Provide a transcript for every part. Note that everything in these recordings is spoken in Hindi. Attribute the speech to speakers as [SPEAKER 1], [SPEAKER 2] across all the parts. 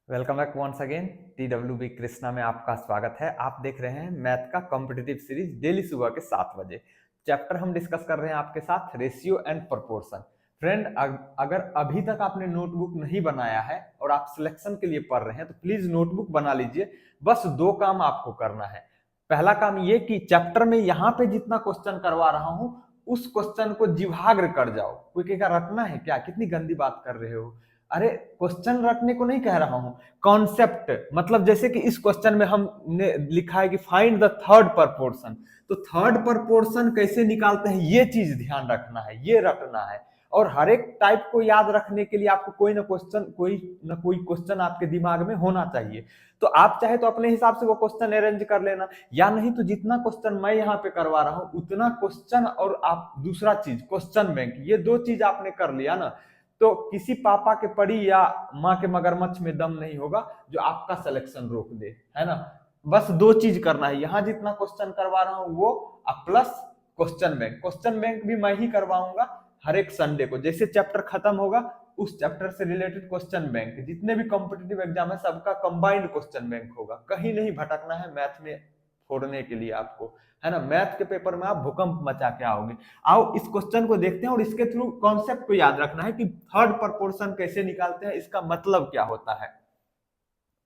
[SPEAKER 1] Welcome back once again. TWB Krishna में आपका स्वागत है। आप देख रहे हैं मैथ का कॉम्पिटिटिव सीरीज डेली सुबह के 7 बजे। चैप्टर हम डिस्कस कर रहे हैं आपके साथ रेशियो एंड प्रोपोर्शन। फ्रेंड, अगर अभी तक आपने नोटबुक नहीं बनाया है और आप सिलेक्शन के लिए पढ़ रहे हैं तो प्लीज नोटबुक बना लीजिए। बस दो काम आपको करना है। पहला काम ये कि चैप्टर में यहाँ पे जितना क्वेश्चन करवा रहा हूँ उस क्वेश्चन को जिहाग्र कर जाओ। कोई कहेगा रटना है क्या, कितनी गंदी बात कर रहे हो। अरे क्वेश्चन रटने को नहीं कह रहा हूं, कॉन्सेप्ट। मतलब जैसे कि इस क्वेश्चन में हमने लिखा है कि फाइंड द थर्ड प्रपोर्शन, तो थर्ड प्रपोर्शन कैसे निकालते हैं ये चीज ध्यान रखना है, ये रटना है। और हर एक टाइप को याद रखने के लिए आपको कोई ना कोई क्वेश्चन आपके दिमाग में होना चाहिए। तो आप चाहे तो अपने हिसाब से वो क्वेश्चन अरेंज कर लेना, या नहीं तो जितना क्वेश्चन मैं यहाँ पे करवा रहा हूँ उतना क्वेश्चन, और आप दूसरा चीज क्वेश्चन बैंक, ये दो चीज आपने कर लिया ना तो किसी पापा के पड़ी या माँ के मगरमच्छ में दम नहीं होगा जो आपका सिलेक्शन रोक दे, है ना। बस दो चीज करना है, यहाँ जितना क्वेश्चन करवा रहा हूँ वो प्लस क्वेश्चन बैंक भी मैं ही करवाऊंगा हर एक संडे को। जैसे चैप्टर खत्म होगा उस चैप्टर से रिलेटेड क्वेश्चन बैंक, जितने भी कॉम्पिटिटिव एग्जाम है सबका कंबाइंड क्वेश्चन बैंक होगा। कहीं नहीं भटकना है मैथ में फोड़ने के लिए आपको, है ना। मैथ के पेपर में आप भूकंप मचा के आओगे। आओ इस क्वेश्चन को देखते हैं और इसके थ्रू कॉन्सेप्ट को याद रखना है कि थर्ड प्रपोर्शन कैसे निकालते हैं, इसका मतलब क्या होता है।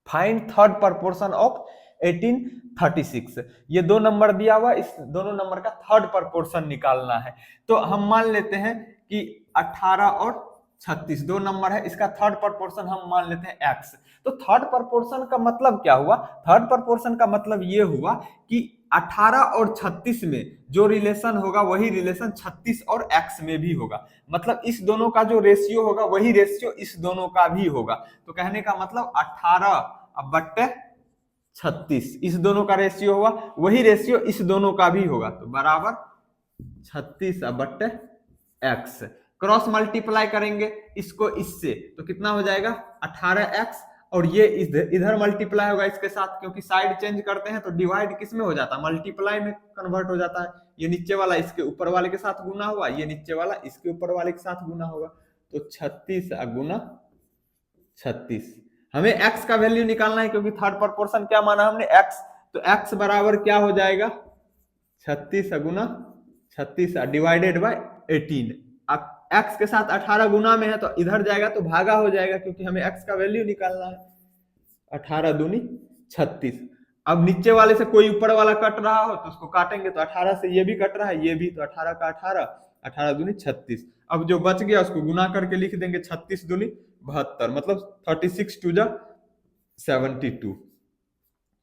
[SPEAKER 1] फाइंड थर्ड प्रपोर्शन ऑफ 1836, ये दो नंबर दिया हुआ, इस दोनों नंबर का थर्ड प्रपोर्शन निकालना है। तो हम मान लेते हैं कि 18 और 36 दो नंबर है, इसका थर्ड प्रपोर्शन हम मान लेते हैं x। तो थर्ड प्रपोर्शन का मतलब क्या हुआ, थर्ड प्रपोर्शन का मतलब ये हुआ कि 18 और 36 में जो रिलेशन होगा वही रिलेशन 36 और x में भी होगा। मतलब इस दोनों का जो रेशियो होगा वही रेशियो इस दोनों का भी होगा। तो कहने का मतलब 18/36 इस दोनों का रेशियो होगा, वही रेशियो इस दोनों का भी होगा, तो बराबर 36/x। क्रॉस मल्टीप्लाई करेंगे इसको इससे तो कितना हो जाएगा 18x, और ये इधर मल्टीप्लाई होगा इसके साथ, क्योंकि साइड चेंज करते हैं तो डिवाइड किस में हो जाता है, मल्टीप्लाई में कन्वर्ट हो जाता है। ये नीचे वाला इसके ऊपर वाले के साथ गुना हुआ, ये नीचे वाला इसके ऊपर वाले के साथ गुना होगा, तो 36 गुना 36। हमें x का वैल्यू निकालना है क्योंकि थर्ड प्रपोर्शन क्या माना हमने x, तो x बराबर क्या हो जाएगा 36 गुना 36 डिवाइडेड बाय 18। अब x के साथ 18 गुना में है तो इधर जाएगा तो भागा हो जाएगा, क्योंकि हमें x का वैल्यू निकालना है। 18 दूनी 36। अब नीचे वाले से कोई ऊपर वाला कट रहा हो तो उसको काटेंगे, तो 18 से ये भी कट रहा है, ये भी, तो 18 का 18, 18 दूनी 36। अब जो बच गया उसको गुना करके लिख देंगे, 36 दूनी 72, मतलब 36 टू जा 72।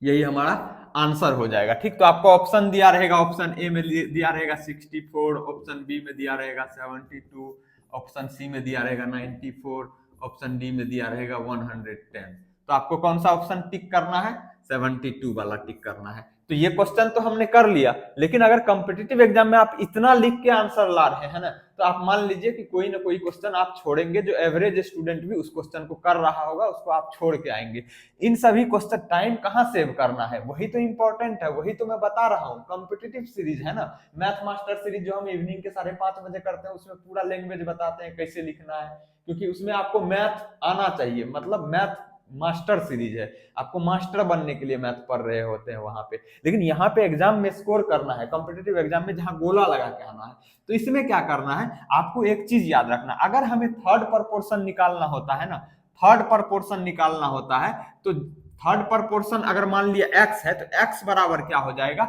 [SPEAKER 1] यही हमारा आंसर हो जाएगा। ठीक, तो आपको ऑप्शन दिया रहेगा, ऑप्शन ए में दिया रहेगा 64, ऑप्शन बी में दिया रहेगा 72, ऑप्शन सी में दिया रहेगा 94, ऑप्शन डी में दिया रहेगा 110। तो आपको कौन सा ऑप्शन टिक करना है, 72 वाला टिक करना है। तो ये क्वेश्चन तो हमने कर लिया, लेकिन अगर कॉम्पिटिटिव एग्जाम में आप इतना लिख के आंसर ला रहे हैं ना, तो आप मान लीजिए कि कोई ना कोई क्वेश्चन आप छोड़ेंगे, जो एवरेज स्टूडेंट भी उस क्वेश्चन को कर रहा होगा उसको आप छोड़ के आएंगे। इन सभी क्वेश्चन टाइम कहाँ सेव करना है, वही तो इंपॉर्टेंट है, वही तो मैं बता रहा हूँ। कॉम्पिटिटिव सीरीज है ना, मैथ मास्टर सीरीज जो हम इवनिंग के 5:30 बजे करते हैं, उसमें पूरा लैंग्वेज बताते हैं कैसे लिखना है, क्योंकि उसमें आपको मैथ आना चाहिए। मतलब मैथ मास्टर सीरीज है, आपको मास्टर बनने के लिए मैथ पढ़ रहे होते हैं वहां पे। लेकिन यहाँ पे एग्जाम में स्कोर करना है, कॉम्पिटिटिव एग्जाम में जहां गोला लगा के आना है, तो इसमें क्या करना है, आपको एक चीज याद रखना। अगर हमें थर्ड प्रपोर्शन निकालना होता है ना, थर्ड प्रपोर्शन निकालना होता है तो थर्ड प्रपोर्शन अगर मान लिया x है तो x बराबर क्या हो जाएगा,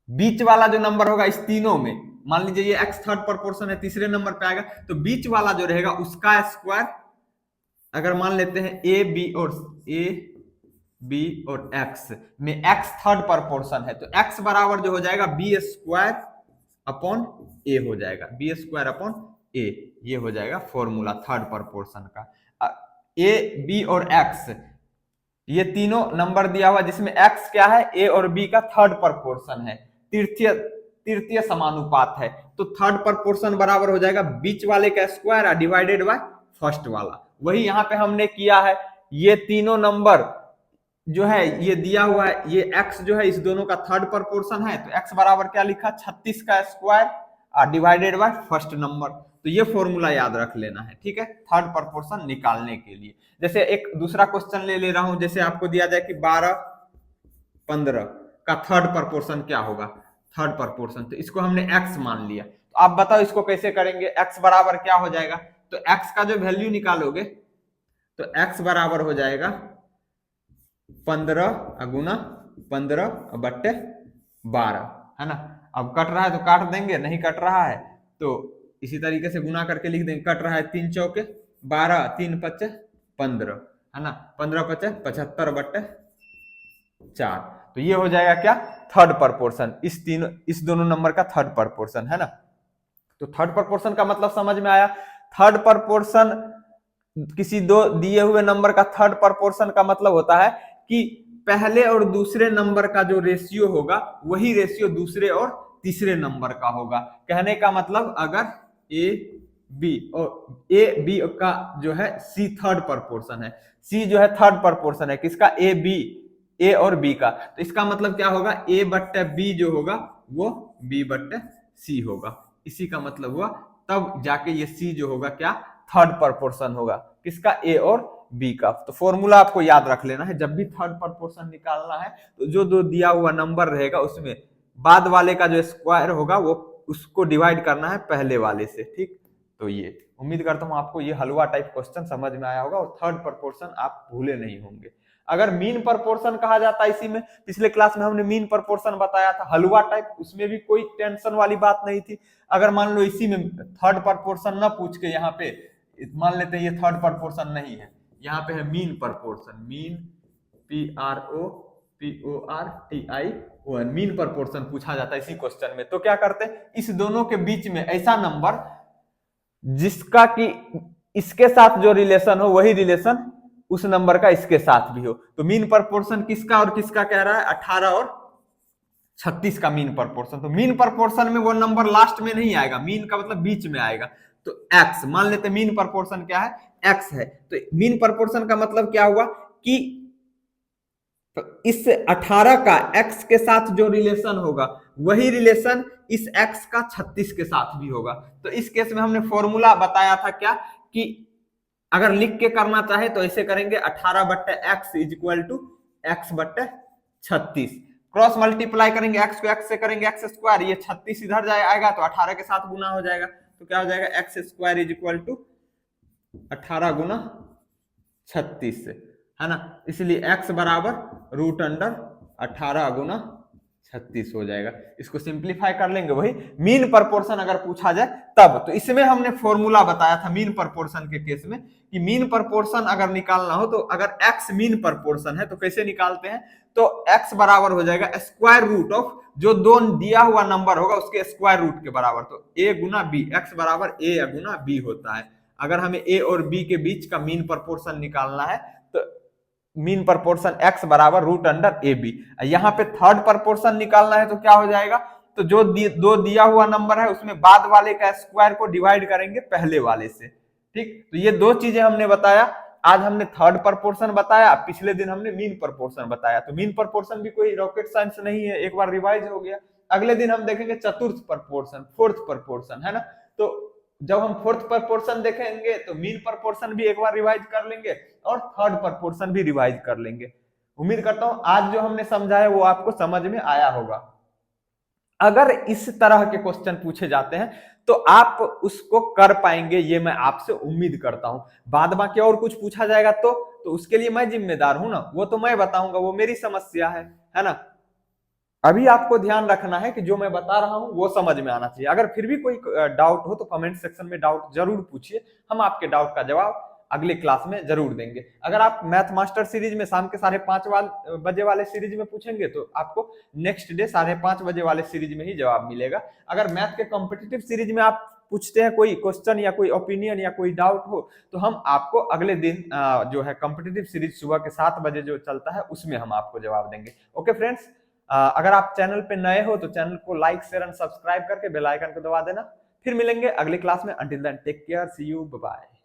[SPEAKER 1] बीच वाला जो नंबर होगा इस तीनों में, मान लीजिए ये x थर्ड प्रपोर्शन है, तीसरे नंबर पे आएगा, तो बीच वाला जो रहेगा उसका स्क्वायर। अगर मान लेते हैं a b और x में x थर्ड प्रपोर्शन है, तो x बराबर जो हो जाएगा b स्क्वायर अपॉन a हो जाएगा, b स्क्वायर अपॉन a, ये हो जाएगा फॉर्मूला थर्ड प्रपोर्शन का। a b और x ये तीनों नंबर दिया हुआ, जिसमें x क्या है, a और b का थर्ड प्रपोर्शन है, तृतीय समानुपात है, तो थर्ड प्रपोर्शन बराबर हो जाएगा बीच वाले का स्क्वायर डिवाइडेड बाय फर्स्ट वाला। वही यहाँ पे हमने किया है। ये तीनों नंबर जो है ये दिया हुआ है, ये x जो है इस दोनों का थर्ड प्रपोर्शन है, तो x बराबर क्या लिखा, 36 का square divided by first number. तो ये फॉर्मूला याद रख लेना है, ठीक है, थर्ड प्रपोर्शन निकालने के लिए। जैसे एक दूसरा क्वेश्चन ले रहा हूं, जैसे आपको दिया जाए कि 12-15 का थर्ड प्रपोर्शन क्या होगा, थर्ड प्रपोर्शन, तो इसको हमने x मान लिया। तो आप बताओ इसको कैसे करेंगे, x बराबर क्या हो जाएगा, तो x का जो वैल्यू निकालोगे तो x बराबर हो जाएगा 15 गुना 15/12, है ना। अब कट रहा है तो काट देंगे, नहीं कट रहा है तो इसी तरीके से गुना करके लिख देंगे। कट रहा है 3 चौके 12, 3 पच्चे 15, है ना, 15 पच्चे 75/4। तो ये हो जाएगा क्या, थर्ड प्रपोर्शन, इस दोनों नंबर का थर्ड प्रपोर्शन, है ना। तो थर्ड प्रपोर्शन का मतलब समझ में आया। थर्ड प्रपोर्शन किसी दो दिए हुए नंबर का थर्ड प्रपोर्शन का मतलब होता है कि पहले और दूसरे नंबर का जो रेशियो होगा वही रेशियो दूसरे और तीसरे नंबर का होगा। कहने का मतलब अगर ए बी और ए बी का जो है सी थर्ड प्रपोर्शन है, सी जो है थर्ड प्रपोर्शन है किसका, ए बी, ए और बी का, तो इसका मतलब क्या होगा, ए बट्टे बी जो होगा वो बी बट्टे सी होगा। इसी का मतलब हुआ, तब जाके ये सी जो होगा क्या, थर्ड प्रपोर्शन होगा किसका, ए और बी का। तो फॉर्मूला आपको याद रख लेना है, जब भी थर्ड प्रपोर्शन निकालना है तो जो दो दिया हुआ नंबर रहेगा उसमें बाद वाले का जो स्क्वायर होगा वो उसको डिवाइड करना है पहले वाले से, ठीक। तो ये उम्मीद करता हूं आपको ये हलवा टाइप क्वेश्चन समझ में आया होगा और थर्ड प्रपोर्शन आप भूले नहीं होंगे। अगर मीन प्रपोर्शन कहा जाता है इसी में, पिछले क्लास में हमने मीन प्रपोर्शन बताया था हलवा टाइप, उसमें भी कोई टेंशन वाली बात नहीं थी। अगर मान लो इसी में थर्ड प्रपोर्शन ना पूछ के यहाँ पे मान लेते हैं ये थर्ड प्रपोर्शन नहीं है, यहाँ पे है mean proportion, mean PROPORTION, mean proportion पूछा जाता है इसी क्वेश्चन में, तो क्या करते हैं, इस दोनों के बीच में ऐसा नंबर जिसका कि इसके साथ जो रिलेशन हो वही रिलेशन उस नंबर का इसके साथ भी हो। तो मीन प्रपोर्शन किसका और किसका कह रहा है, 18 और 36 का मीन प्रपोर्शन। तो मीन प्रपोर्शन में वो नंबर लास्ट में नहीं आएगा, मीन का मतलब बीच में आएगा, तो x मान लेते मीन प्रपोर्शन क्या है, x है। तो मीन प्रपोर्शन का मतलब क्या हुआ कि इस 18 का x के साथ जो रिलेशन होगा वही रिलेशन इस x का 36 के साथ भी होगा। तो इस केस में हमने फॉर्मूला बताया था क्या, कि अगर लिख के करना चाहे तो ऐसे करेंगे 18/x is equal to x/36, cross multiply करेंगे, x को x से करेंगे x स्क्वायर, ये 36 इधर आएगा तो 18 के साथ गुना हो जाएगा, तो क्या हो जाएगा x square is equal to 18 गुना 36, है ना। इसलिए x बराबर √18 गुना 36 हो जाएगा। इसको सिंप्लीफाई कर लेंगे, वही मीन प्रपोर्शन अगर पूछा जाए तब। तो इसमें हमने फॉर्मूला बताया था मीन प्रपोर्शन के केस में कि मीन प्रपोर्शन अगर निकालना हो तो अगर x मीन प्रपोर्शन है तो कैसे निकालते हैं, तो x बराबर हो जाएगा स्क्वायर रूट ऑफ जो दो दिया हुआ नंबर होगा उसके स्क्वायर रूट के बराबर, तो a गुना b, x बराबर a गुना b होता है। अगर हमें a और b के बीच का मीन प्रपोर्शन निकालना है तो मीन प्रपोर्शन x बराबर √AB। यहाँ पे थर्ड प्रपोर्शन निकालना है तो क्या हो जाएगा, तो जो दो दिया हुआ नंबर है उसमें बाद वाले का स्क्वायर को डिवाइड करेंगे पहले वाले से, ठीक। तो ये दो चीजें हमने बताया, आज हमने थर्ड प्रपोर्शन बताया, पिछले दिन हमने मीन प्रपोर्शन बताया। तो मीन प्रपोर्शन भी कोई रॉकेट साइंस नहीं है, एक बार रिवाइज हो गया। अगले दिन हम देखेंगे चतुर्थ प्रपोर्शन, फोर्थ प्रपोर्शन, है ना। तो जब हम फोर्थ प्रपोर्शन देखेंगे तो मीन प्रपोर्शन भी एक बार रिवाइज कर लेंगे और थर्ड प्रपोर्शन भी रिवाइज कर लेंगे। उम्मीद करता हूं आज जो हमने समझा है वो आपको समझ में आया होगा। अगर इस तरह के क्वेश्चन पूछे जाते हैं तो आप उसको कर पाएंगे, ये मैं आपसे उम्मीद करता हूं। बाद बाकी और कुछ पूछा जाएगा तो उसके लिए मैं जिम्मेदार हूं ना, वो तो मैं बताऊंगा, वो मेरी समस्या है ना। अभी आपको ध्यान रखना है कि जो मैं बता रहा हूं वो समझ में आना चाहिए। अगर फिर भी कोई डाउट हो तो कमेंट सेक्शन में डाउट जरूर पूछिए, हम आपके डाउट का जवाब अगले क्लास में जरूर देंगे। अगर आप मैथ मास्टर सीरीज में शाम के 5:30 बजे वाले सीरीज में पूछेंगे तो आपको नेक्स्ट डे 5:30 बजे वाले सीरीज में ही जवाब मिलेगा। अगर मैथ के कॉम्पिटिटिव सीरीज में आप पूछते हैं कोई क्वेश्चन या कोई ओपिनियन या कोई डाउट हो तो हम आपको अगले दिन जो है कॉम्पिटिटिव सीरीज सुबह के 7 बजे जो चलता है उसमें हम आपको जवाब देंगे। ओके फ्रेंड्स, अगर आप चैनल पे नए हो तो चैनल को लाइक शेयर एंड सब्सक्राइब करके बेल आइकन को दबा देना। फिर मिलेंगे अगले क्लास में। Until then take care, see you, bye bye.